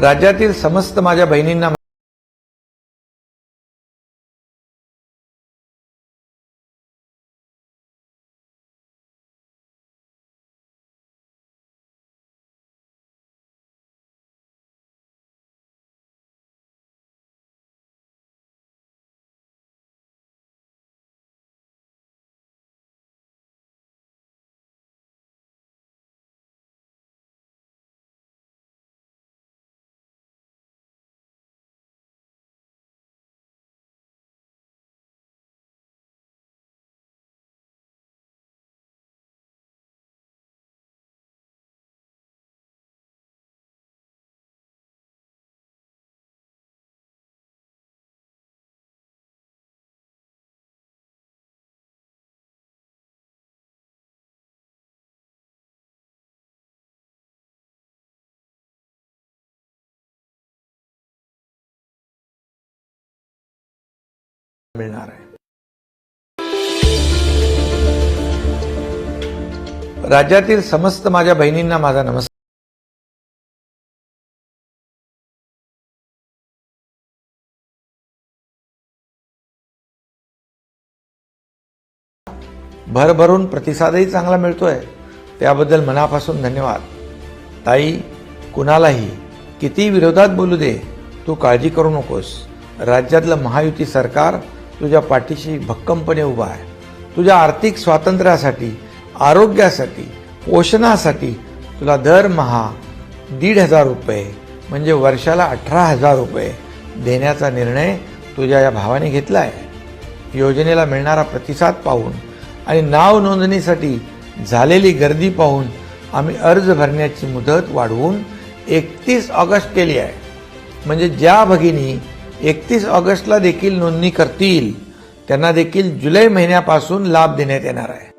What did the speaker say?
राज्यातील समस्त माझ्या बहिणींना मिळणार आहे। राज्यातील समस्त माझ्या बहिणींना माझा नमस्कार। भरभरून प्रतिसादही चांगला मिळतोय, त्याबद्दल मनापासून धन्यवाद। ताई, कुणालाही किती विरोधात बोलू दे, तू काळजी करू नकोस। राज्यातलं महायुती सरकार तुझ्या पाठीशी भक्कमपणे उभा आहे। तुझ्या आर्थिक स्वातंत्र्यासाठी, आरोग्यासाठी, पोषणासाठी तुला दरमहा 1,500 रुपये म्हणजे वर्षाला 18,000 रुपये देण्याचा निर्णय तुझ्या या भावाने घेतला आहे। योजनेला मिळणारा प्रतिसाद पाहून आणि नाव नोंदणीसाठी झालेली गर्दी पाहून आम्ही अर्ज भरण्याची मुदत वाढवून 31 ऑगस्ट केली आहे। म्हणजे ज्या भगिनी 31 ऑगस्टला देखील नोंदणी करतील त्यांना देखील जुलै महिन्यापासून लाभ देण्यात येणार आहे।